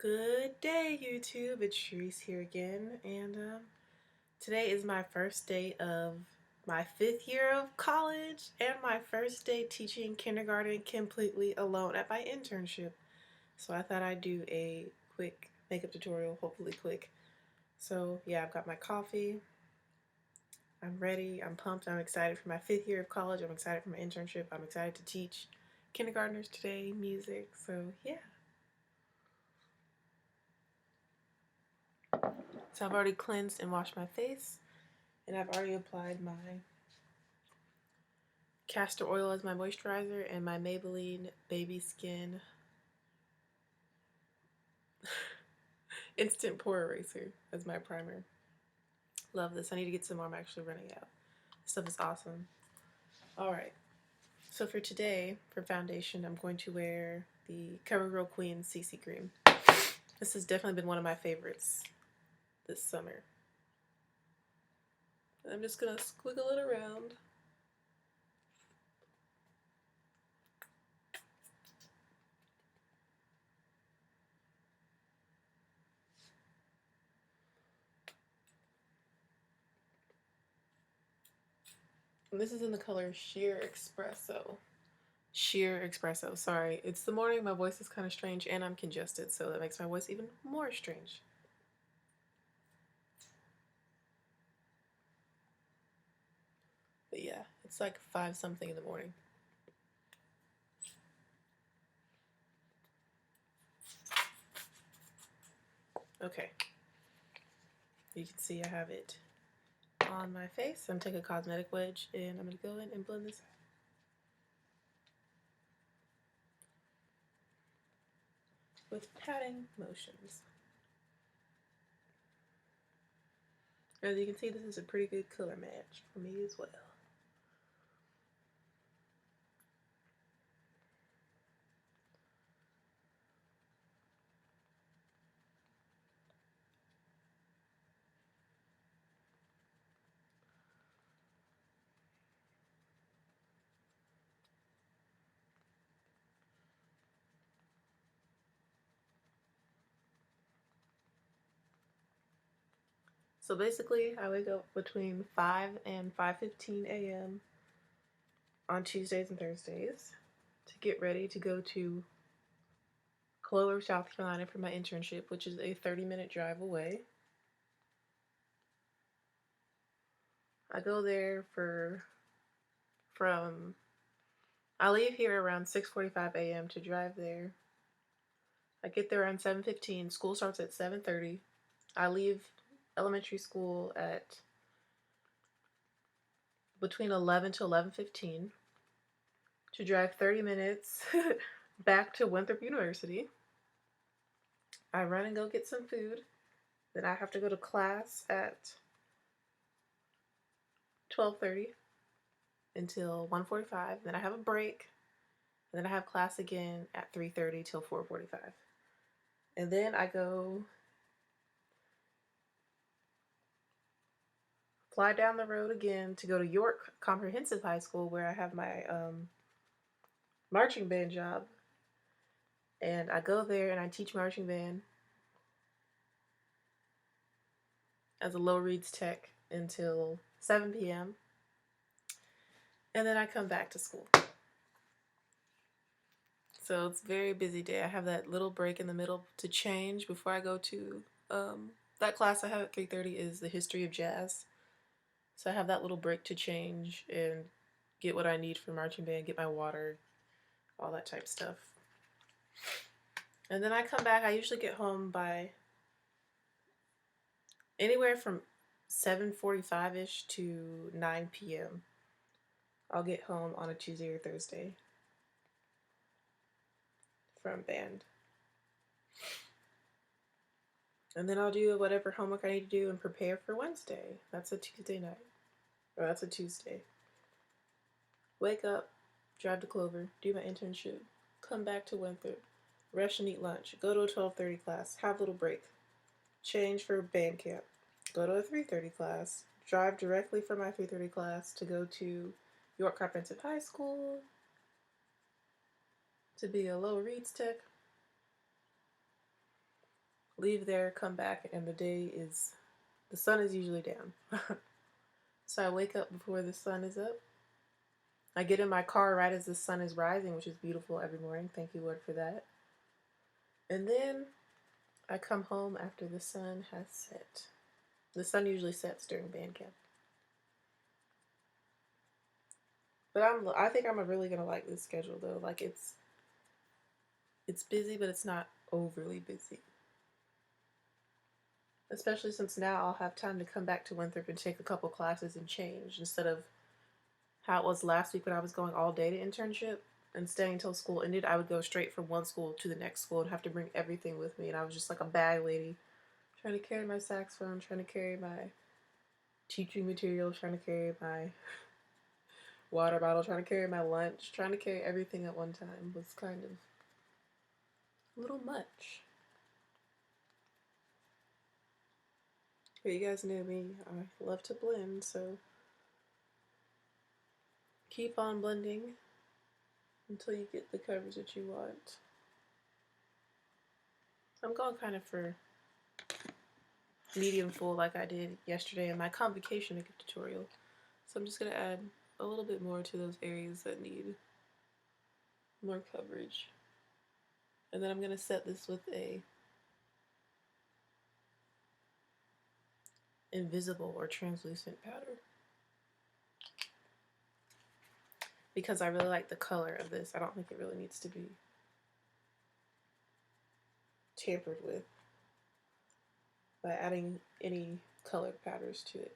Good day, YouTube. It's Cherise here again, and today is my first day of my 5th year of college and my first day teaching kindergarten completely alone at my internship. So I thought I'd do a quick makeup tutorial, hopefully quick. So yeah, I've got my coffee. I'm ready. I'm pumped. I'm excited for my 5th year of college. I'm excited for my internship. I'm excited to teach kindergartners today music. So yeah. So I've already cleansed and washed my face, and I've already applied my castor oil as my moisturizer and my Maybelline Baby Skin Instant Pore Eraser as my primer. Love this. I need to get some more. I'm actually running out. This stuff is awesome. Alright, so for today, for foundation, I'm going to wear the CoverGirl Queen CC Cream. This has definitely been one of my favorites this summer. I'm just going to squiggle it around. And this is in the color Sheer Espresso. Sheer Espresso, sorry. It's the morning, my voice is kind of strange, and I'm congested, so that makes my voice even more strange. But yeah, it's like 5 something in the morning. Okay. You can see I have it on my face. I'm taking a cosmetic wedge and I'm going to go in and blend this out with patting motions. As you can see, this is a pretty good color match for me as well. So basically, I wake up between 5 and 5:15 a.m. on Tuesdays and Thursdays to get ready to go to Clover, South Carolina for my internship, which is a 30-minute drive away. I go there I leave here around 6:45 a.m. to drive there. I get there around 7:15. School starts at 7:30. I leave elementary school at between 11 to 11:15 to drive 30 minutes back to Winthrop University. I run and go get some food. Then I have to go to class at 12:30 until 1:45. Then I have a break. And then I have class again at 3:30 till 4:45. And then I go fly down the road again to go to York Comprehensive High School, where I have my marching band job. And I go there and I teach marching band as a low reeds tech until 7 p.m. And then I come back to school. So it's a very busy day. I have that little break in the middle to change before I go to that class I have at 3:30 is the history of jazz. So I have that little break to change and get what I need for marching band, get my water, all that type stuff. And then I come back. I usually get home by anywhere from 7:45-ish to 9 p.m. I'll get home on a Tuesday or Thursday from band. And then I'll do whatever homework I need to do and prepare for Wednesday. That's a Tuesday night. Or that's a Tuesday. Wake up, drive to Clover, do my internship, come back to Winthrop, rush and eat lunch, go to a 12:30 class, have a little break, change for band camp, go to a 3:30 class, drive directly from my 3:30 class to go to York Comprehensive High School to be a low reeds tech, leave there, come back, and the sun is usually down. So I wake up before the sun is up. I get in my car right as the sun is rising, which is beautiful every morning. Thank you, Lord, for that. And then I come home after the sun has set. The sun usually sets during band camp. But I think I'm really gonna like this schedule though. Like it's busy, but it's not overly busy. Especially since now I'll have time to come back to Winthrop and take a couple classes and change instead of how it was last week when I was going all day to internship and staying until school ended. I would go straight from one school to the next school and have to bring everything with me, and I was just like a bag lady, trying to carry my saxophone, trying to carry my teaching materials, trying to carry my water bottle, trying to carry my lunch, trying to carry everything at one time was kind of a little much. But you guys know me, I love to blend, so keep on blending until you get the coverage that you want. I'm going kind of for medium full like I did yesterday in my convocation tutorial. So I'm just going to add a little bit more to those areas that need more coverage. And then I'm going to set this with a invisible or translucent powder. Because I really like the color of this. I don't think it really needs to be tampered with by adding any colored powders to it.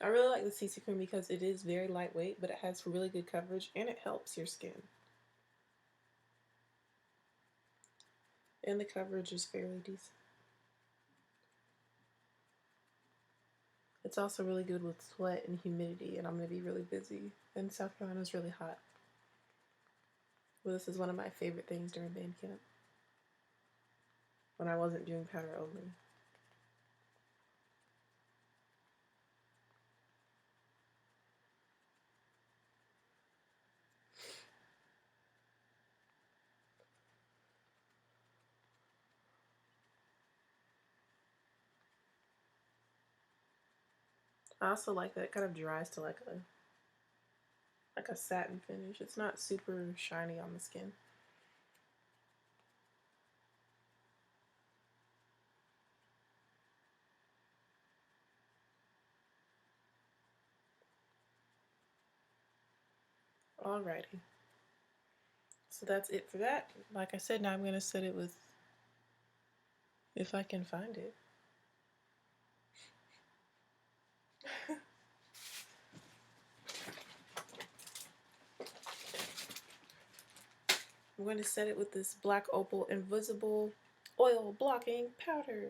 I really like the CC cream because it is very lightweight, but it has really good coverage and it helps your skin. And the coverage is fairly decent. It's also really good with sweat and humidity, and I'm going to be really busy. And South Carolina's really hot. Well, this is one of my favorite things during band camp, when I wasn't doing powder only. I also like that it kind of dries to like a satin finish. It's not super shiny on the skin. Alrighty. So that's it for that. Like I said, now I'm going to set it with, if I can find it. I'm going to set it with this Black Opal Invisible Oil Blocking Powder.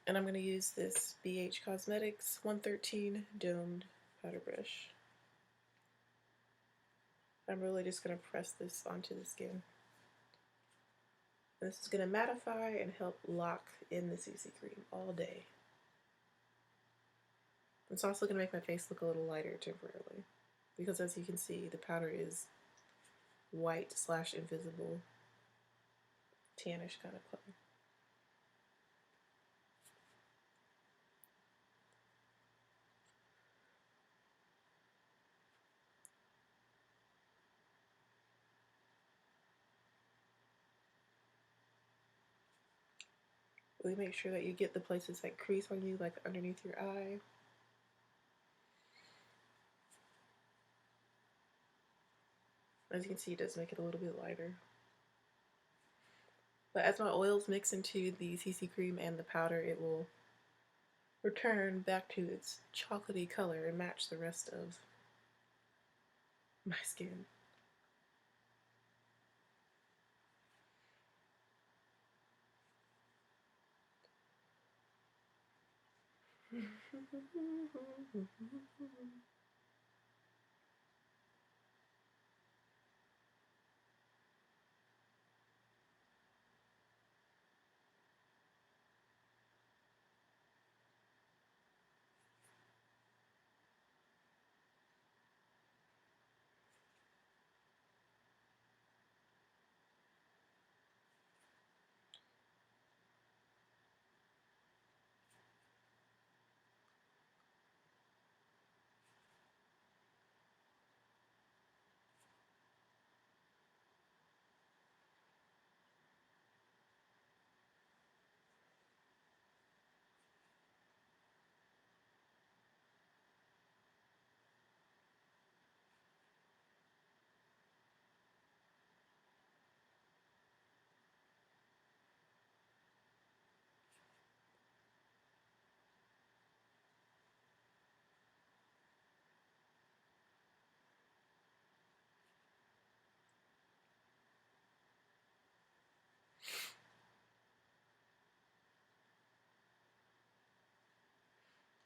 And I'm going to use this BH Cosmetics 113 domed powder brush. I'm really just going to press this onto the skin. And this is going to mattify and help lock in the CC cream all day. It's also going to make my face look a little lighter temporarily, because as you can see, the powder is white / invisible, tannish kind of color. Really make sure that you get the places that crease on you, like underneath your eye. As you can see, it does make it a little bit lighter. But as my oils mix into the CC cream and the powder, it will return back to its chocolatey color and match the rest of my skin.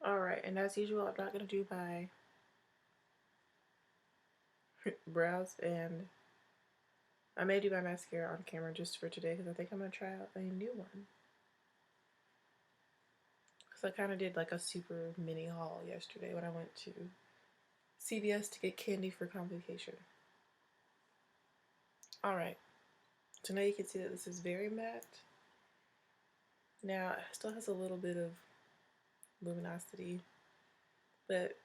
Alright, and as usual, I'm not going to do my brows, and I may do my mascara on camera just for today because I think I'm going to try out a new one. Because I kind of did like a super mini haul yesterday when I went to CVS to get candy for convocation. Alright, so now you can see that this is very matte. Now, it still has a little bit of luminosity, but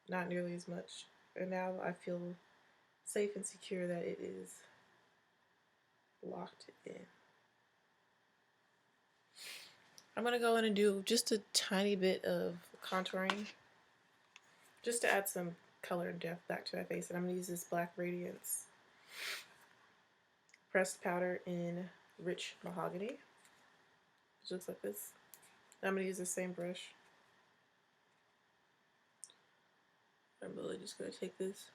not nearly as much. And now I feel safe and secure that it is locked in. I'm going to go in and do just a tiny bit of contouring just to add some color and depth back to my face. And I'm going to use this Black Radiance pressed powder in Rich Mahogany, which looks like this. And I'm going to use the same brush. I'm really just going to take this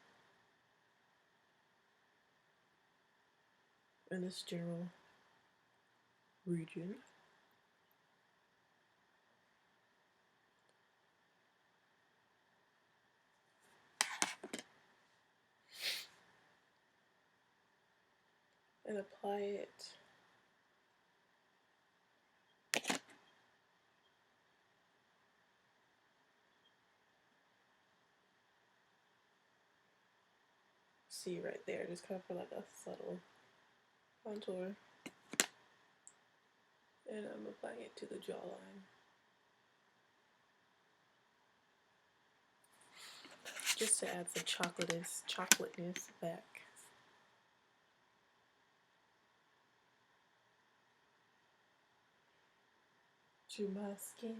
in this general region. And apply it see right there, just kind of for like a subtle contour. And I'm applying it to the jawline. Just to add some chocolateness back. To my skin.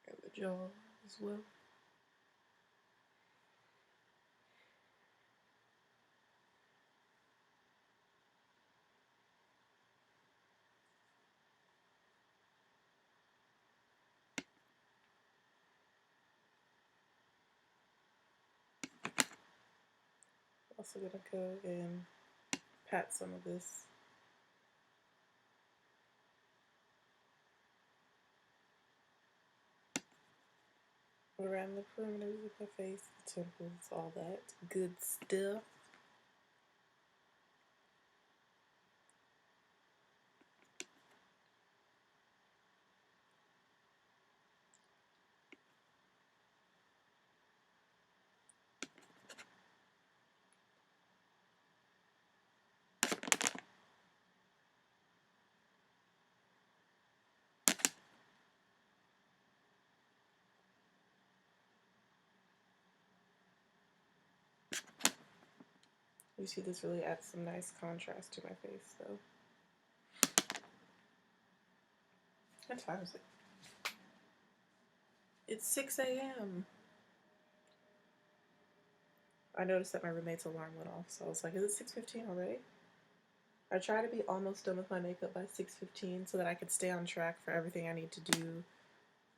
And the jaw as well. Also gonna go and pat some of this around the perimeters of my face, the temples, all that good stuff. You see this really adds some nice contrast to my face though. What time is it? It's 6 a.m. I noticed that my roommate's alarm went off, so I was like, is it 6:15 already? I try to be almost done with my makeup by 6:15 so that I can stay on track for everything I need to do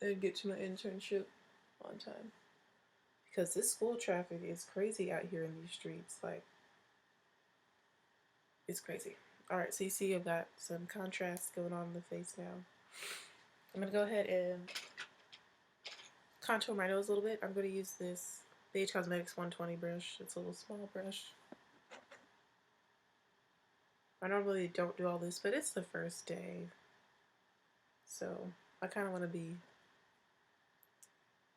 and get to my internship on time. Because this school traffic is crazy out here in these streets. Like, it's crazy. Alright, so you see I've got some contrast going on in the face now. I'm going to go ahead and contour my nose a little bit. I'm going to use this BH Cosmetics 120 brush. It's a little small brush. I normally don't do all this, but it's the first day. So I kind of want to be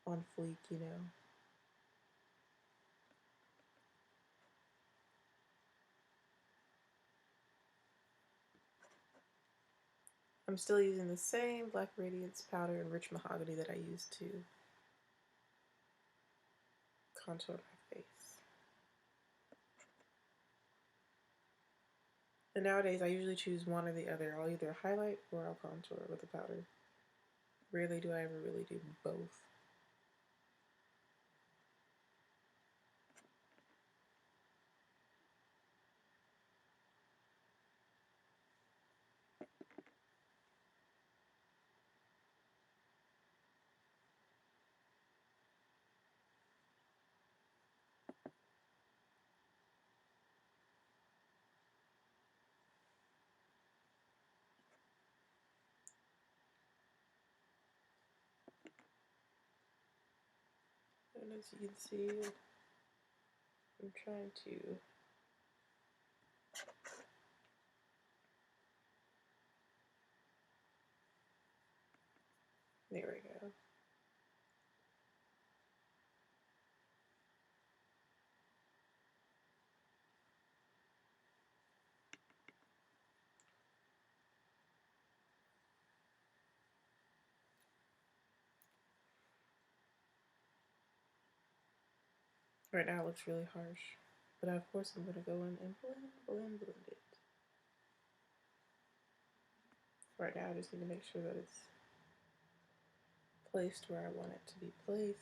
on fleek, you know. I'm still using the same Black Radiance powder and Rich Mahogany that I used to contour my face. And nowadays I usually choose one or the other. I'll either highlight or I'll contour with the powder. Rarely do I ever really do both. And as you can see, I'm trying to there we go. Right now it looks really harsh, but of course I'm going to go in and blend it. Right now I just need to make sure that it's placed where I want it to be placed.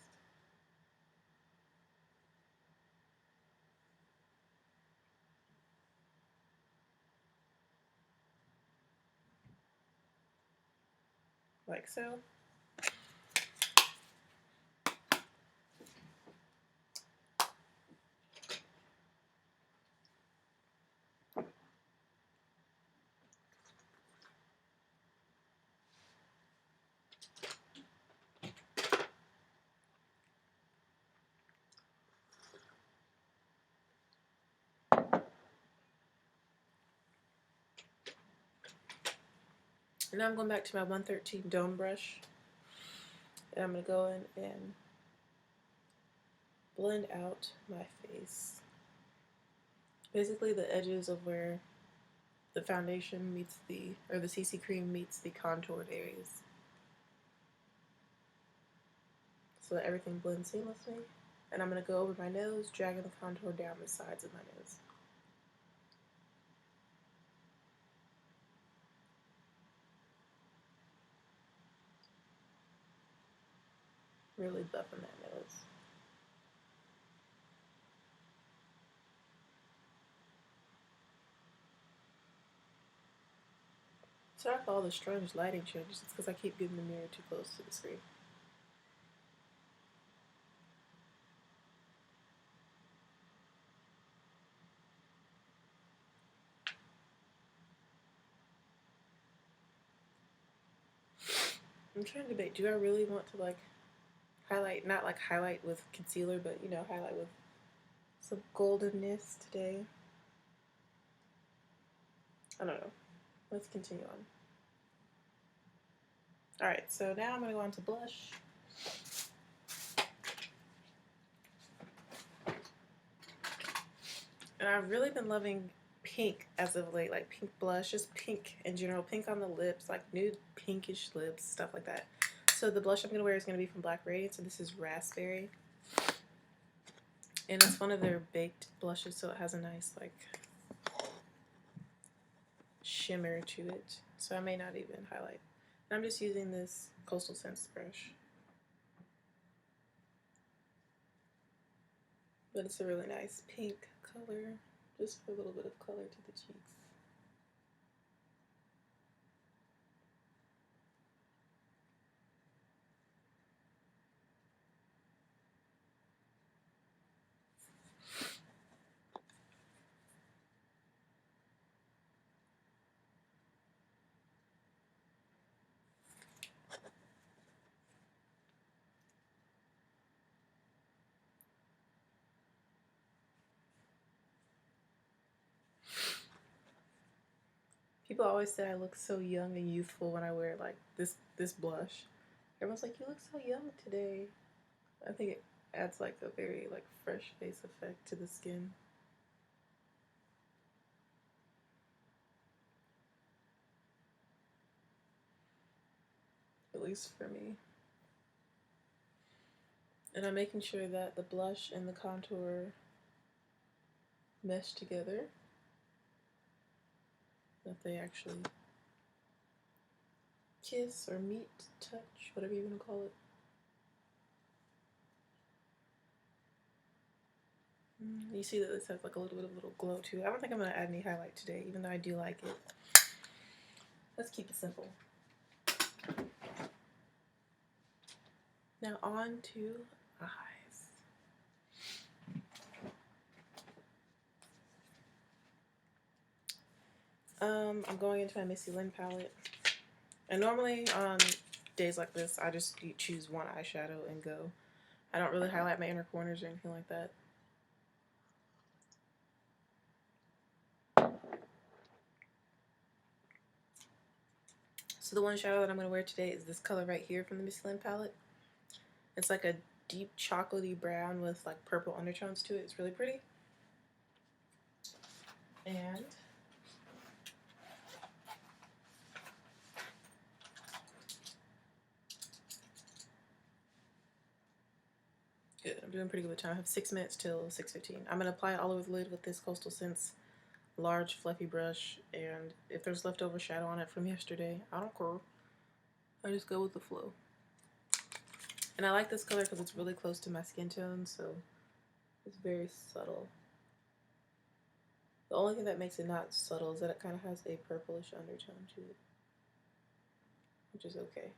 Like so. And now I'm going back to my 113 dome brush, and I'm going to go in and blend out my face. Basically the edges of where the foundation meets the CC cream meets the contoured areas, so that everything blends seamlessly. And I'm going to go over my nose, dragging the contour down the sides of my nose. Really buffing that nose. Sorry for all the strange lighting changes. It's because I keep getting the mirror too close to the screen. I'm trying to debate, do I really want to like highlight, not like highlight with concealer, but you know, highlight with some goldenness today? I don't know. Let's continue on. Alright, so now I'm going to go on to blush. And I've really been loving pink as of late, like pink blush, just pink in general, pink on the lips, like nude pinkish lips, stuff like that. So the blush I'm going to wear is going to be from Black Radiance, and this is Raspberry. And it's one of their baked blushes, so it has a nice like shimmer to it. So I may not even highlight. And I'm just using this Coastal Scents brush. But it's a really nice pink color, just for a little bit of color to the cheeks. People always say I look so young and youthful when I wear like this blush. Everyone's like, you look so young today. I think it adds like a very like fresh face effect to the skin. At least for me. And I'm making sure that the blush and the contour mesh together. That they actually kiss or meet, touch, whatever you want to call it. You see that this has like a little bit of glow too. I don't think I'm going to add any highlight today, even though I do like it. Let's keep it simple. Now on to eyes. I'm going into my Missy Lynn palette. And normally on days like this, I just choose one eyeshadow and go. I don't really highlight my inner corners or anything like that. So the one shadow that I'm going to wear today is this color right here from the Miss Lynn palette. It's like a deep chocolatey brown with like purple undertones to it. It's really pretty. And good. I'm doing pretty good with time. I have 6 minutes till 6:15. I'm going to apply it all over the lid with this Coastal Scents large fluffy brush, and if there's leftover shadow on it from yesterday, I don't care. I just go with the flow. And I like this color because it's really close to my skin tone, so it's very subtle. The only thing that makes it not subtle is that it kind of has a purplish undertone to it, which is okay.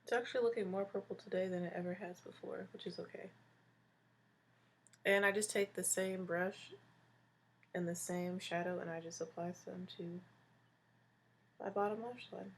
It's actually looking more purple today than it ever has before, which is okay. And I just take the same brush and the same shadow and I just apply some to my bottom lash line.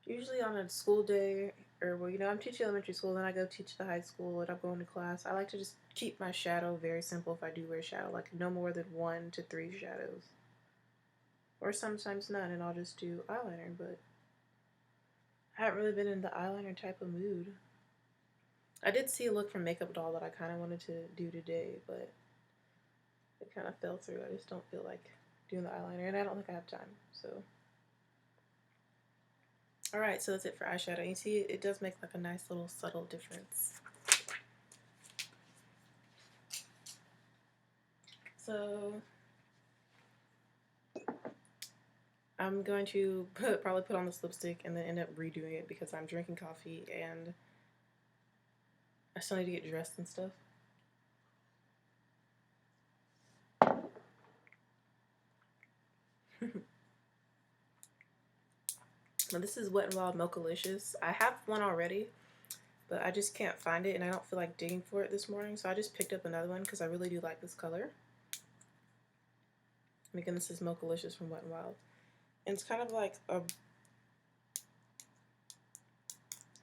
Usually on a school day, or well, I'm teaching elementary school, then I go teach the high school, and I'm going to class. I like to just keep my shadow very simple if I do wear shadow, like no more than 1 to 3 shadows. Or sometimes none, and I'll just do eyeliner, but I haven't really been in the eyeliner type of mood. I did see a look from Makeup Doll that I kind of wanted to do today, but it kind of fell through. I just don't feel like doing the eyeliner, and I don't think I have time, so. Alright, so that's it for eyeshadow. You see, it does make like a nice little subtle difference. So, I'm going to probably put on this lipstick and then end up redoing it because I'm drinking coffee and I still need to get dressed and stuff. Now this is Wet n Wild Mochalicious. I have one already, but I just can't find it and I don't feel like digging for it this morning, so I just picked up another one because I really do like this color. And again, this is Mochalicious from Wet n Wild. And it's kind of like a...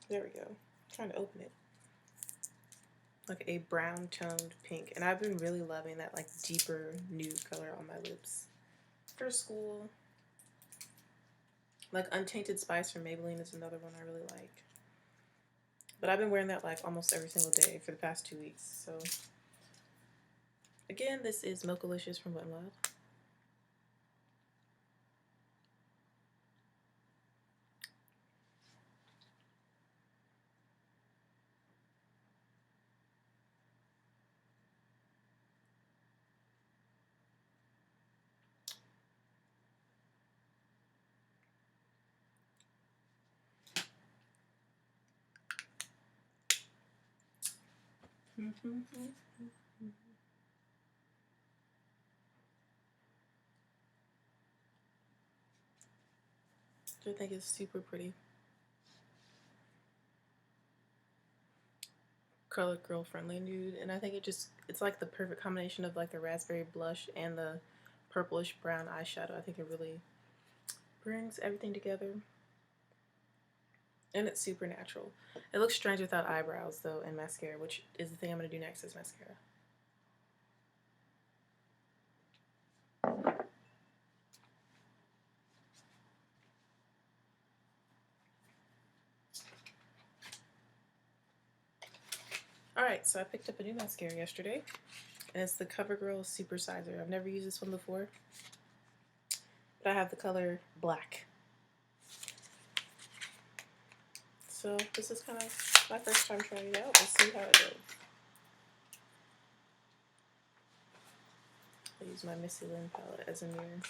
There we go. I'm trying to open it. Like a brown toned pink. And I've been really loving that like deeper nude color on my lips. For school. Like Untainted Spice from Maybelline is another one I really like. But I've been wearing that like almost every single day for the past 2 weeks. So again, this is Mochalicious from Wet n Wild. Which I think is super pretty. Color girl friendly nude, and I think it's like the perfect combination of like the raspberry blush and the purplish brown eyeshadow. I think it really brings everything together. And it's super natural. It looks strange without eyebrows though and mascara, which is the thing I'm going to do next is mascara. Alright, so I picked up a new mascara yesterday, and it's the CoverGirl Supersizer. I've never used this one before, but I have the color black. So this is kind of my first time trying it out. We'll see how it goes. I'll use my Missy Lynn palette as a mirror.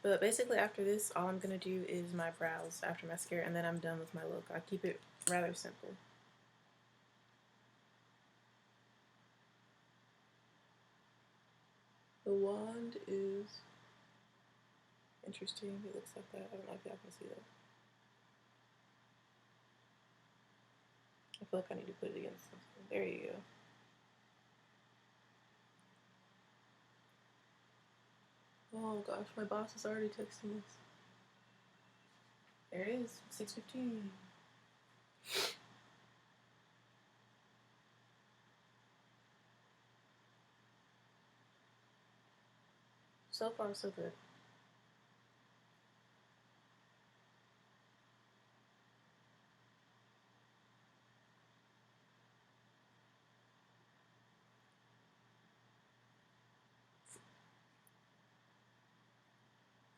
But basically after this, all I'm going to do is my brows after mascara, and then I'm done with my look. I keep it rather simple. The wand is interesting. It looks like that. I don't know if y'all can see that. I feel like I need to put it against something. There you go. Oh gosh, my boss is already texting us. There it is, 6:15. So far, so good.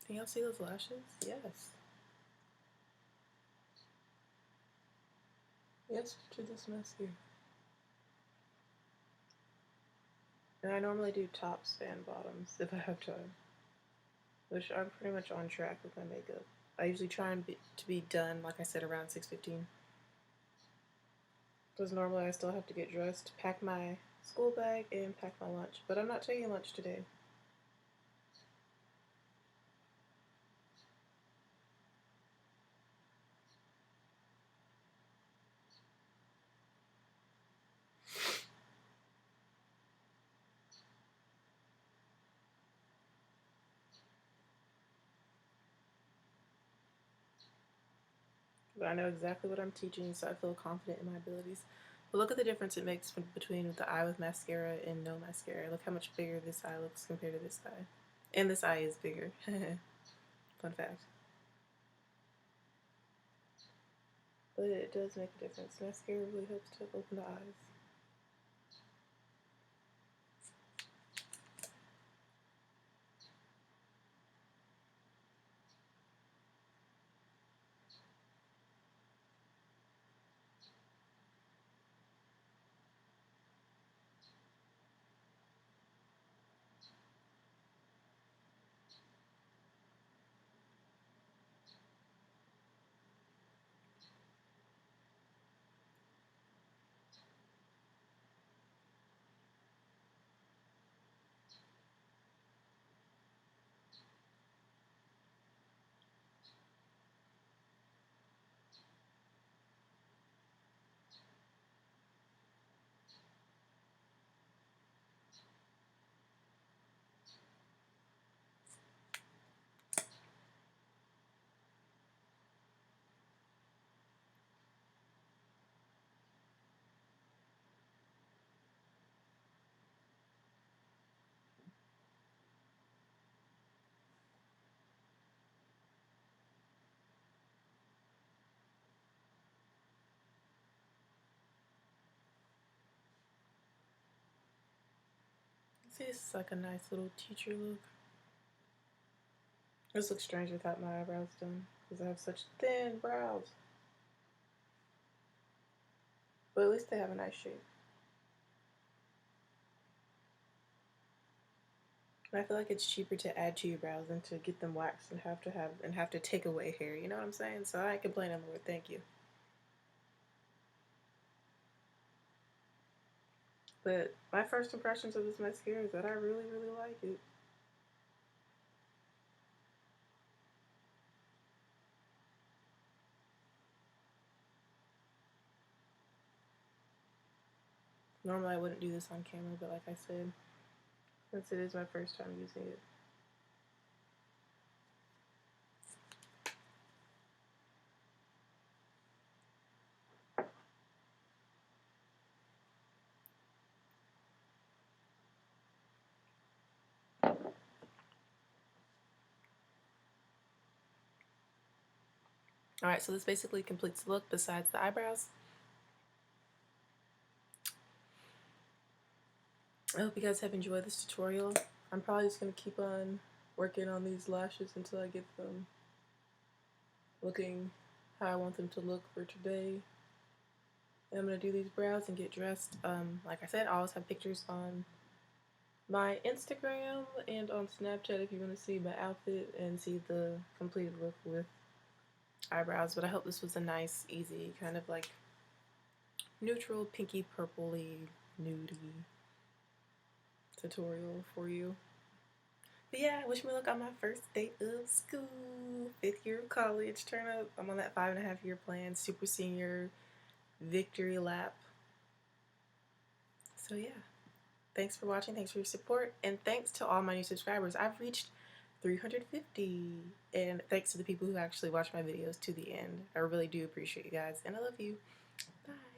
Can y'all see those lashes? Yes. Yes, to this mascara. And I normally do tops and bottoms if I have time, which I'm pretty much on track with my makeup. I usually try to be done, like I said, around 6:15. Because normally I still have to get dressed, pack my school bag, and pack my lunch. But I'm not taking lunch today. But I know exactly what I'm teaching, so I feel confident in my abilities. But look at the difference it makes between the eye with mascara and no mascara. Look how much bigger this eye looks compared to this eye. And this eye is bigger. Fun fact. But it does make a difference. Mascara really helps to open the eyes. See, this is like a nice little teacher look. This looks strange without my eyebrows done, because I have such thin brows. But at least they have a nice shape. And I feel like it's cheaper to add to your brows than to get them waxed and have to take away hair. You know what I'm saying? So I ain't complaining, Lord. Thank you. But my first impressions of this mascara is that I really, really like it. Normally I wouldn't do this on camera, but like I said, since it is my first time using it. Alright, so this basically completes the look besides the eyebrows. I hope you guys have enjoyed this tutorial. I'm probably just going to keep on working on these lashes until I get them looking how I want them to look for today. And I'm going to do these brows and get dressed. Like I said, I always have pictures on my Instagram and on Snapchat if you want to see my outfit and see the completed look with eyebrows. But I hope this was a nice, easy, kind of like neutral, pinky, purpley, nudie tutorial for you. But yeah, wish me luck on my first day of school. 5th year of college. Turn up. I'm on that 5.5 year plan. Super senior victory lap. So yeah. Thanks for watching. Thanks for your support. And thanks to all my new subscribers. I've reached 350. And thanks to the people who actually watch my videos to the end. I really do appreciate you guys. And I love you. Bye.